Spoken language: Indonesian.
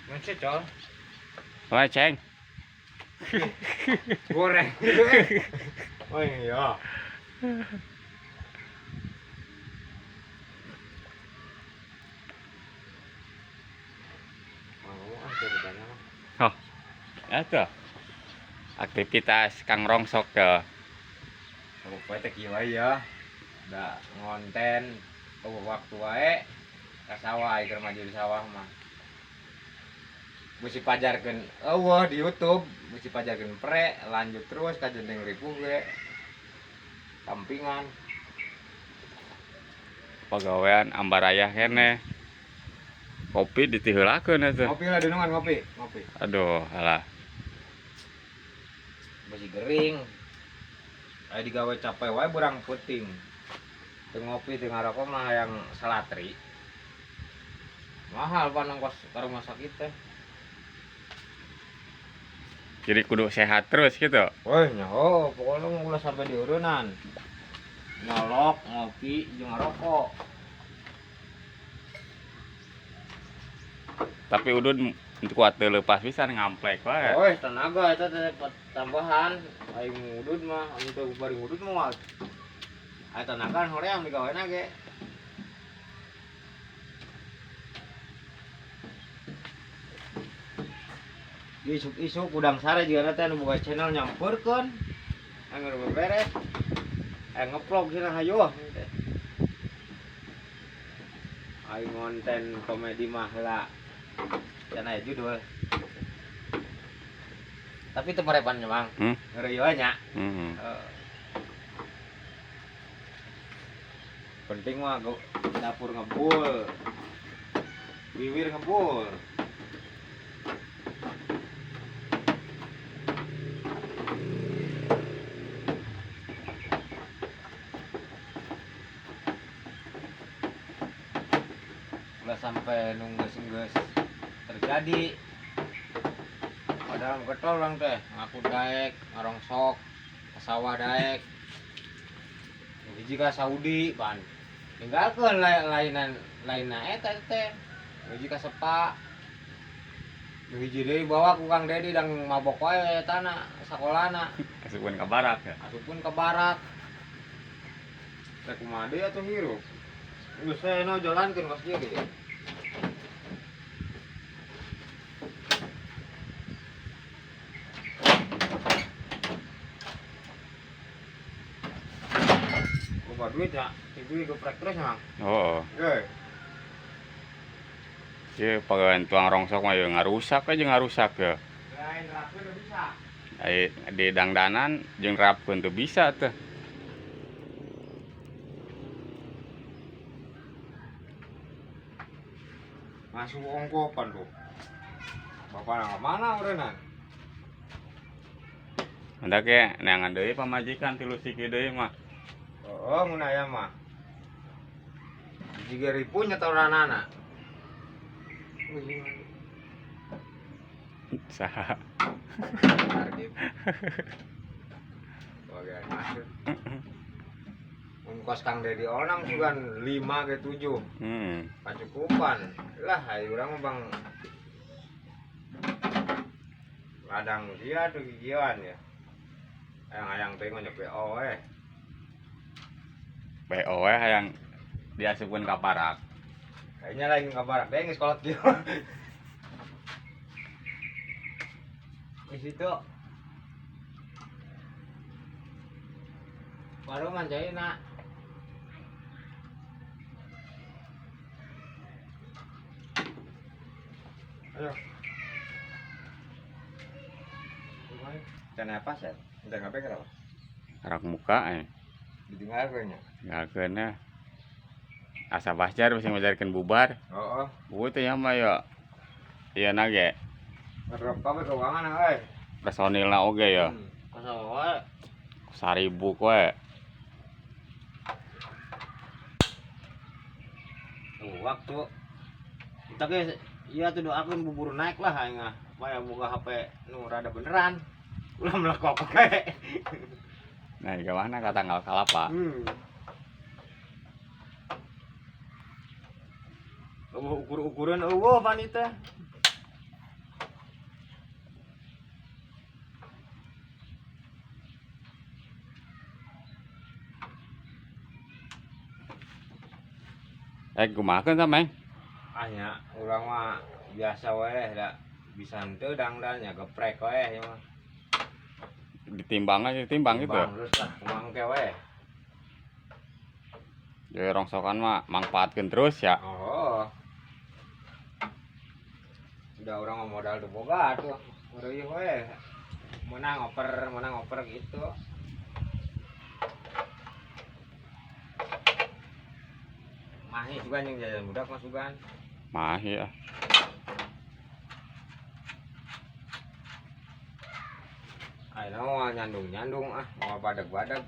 Masih col. Wah, Ceng. Goreng. Oh iya. Mau ceritanya mah. Oh, itu. Aktivitas Kang Rongsok ke. Kamu poe teh kieu wae ya. Da ngonten waktu wae ka sawah keur maju di sawah mah. Mesti pajarkeun eueuh di YouTube, mesti pajarkeun pre, lanjut terus ka Jendeng Ripuh ge. Sampingan. Pagawean ambaraya kene. Kopi ditiheulakeun atuh. Ngopi lah denungan ngopi, ngopi. Aduh, alah. Masih gering. Aya digawe capek wae burang puting. Teu ngopi teu ngarokok mah yang salatri. Mahal pan ongkos ka rumah sakit teh. Jadi kudu sehat terus gitu. Woi, nyaho, pokoknya mau ulah sampai diurunan. Nyolok, ngopi, jeung ngarokok. Tapi udun kuat teu leupas pisan ngamplek wae. Woi, tenaga eta teh tambahan. Aing ngudud mah, anu teu bari ngudud mah. Aya tenaga hoream digawena ge. Isuk-isuk udang sare juga teh anu boga channel nyampeurkeun. Angger beberes. Ngeplog cenah hayo. Aing ngonten komedi mah heula. Cenah judul. Tapi teu marepan nya, Mang. Ngeureui wae nya. Penting mah dapur ngebul. Wiwir ngebul. Sampai nunggu-nunggu terjadi padahal getol orang teh ngaku daek ngarongsok ke sawah daek hiji ka Saudi pan tinggalkeun lainna eta teh hiji ka Sepa hiji deui bawa ku Kang Dedi dang mabok wae etana sakolana Asupun ka barak ya. asupun ke barat teh kumaha deui atuh hirup geus saya no jalankeun kos kieu ge. Duit ya, itu geprek terus Mang. Oh. Heuh. Ieu pagawean tuang rongsok mah ngarusak aja ngarusak ya. Lain rapkeun teu bisa. Di dangdanan jeung rapkeun teu bisa teh. Masuk ongkopan tuh. Bapak mana ureunan? Hendak ge neangan deui pamajikan tilu siki deui mah. Oh, mun aya mah. Jiga ribu nyetoranana. Saha? Bagian masuk. Ongkos Kang Dedi onang juga 5 ke 7. Pacukupan. Lah, hayu urang mah Bang. Ladang dia tuh gigieuan ya. Hayang-hayang teh ngonjok BO we. BO we hayang diasupkeun ka barak. Kayaknya lagi kabar deh geus kolot kieu. Di situ. Baru manjaina. Ayo. Can apa sih? Udah ngapain kenapa? Arak muka Ditinggalkeun nya. Tinggalkeun ya. Asa Bahjar bisa ngajarkeun bubar. Heeh. Buat teh mah ya. Ieu na ge. Ngerep kabeh keuangan euy. Personilna oge ya. Kasal wae. 1000 we. Waktu kita ge ieu tuh doakeun bubur naik lah aing mah. Supaya boga HP nu rada beneran. Ulah melekok we. Nah, ke mana ka tanggal kalapa? Ukur-ukuran eueuh pan ieu teh. kumaha sameng? Hanya urang mah biasa wae da bisa henteu dangdan nya geprek wae ieu mah. Ditimbang aja ditimbang gitu. Timbang terus lah kumangke wae. Jadi rongsokan mah manfaatkeun terus ya. Oh. Udah orang mah modal teu boga tuh. Ngeureuyeuh we. Menang oper gitu. Mahi juga yang jajan budak masukan. Mah ya. Ayeuna mah nyandung-nyandung mau badag-badag.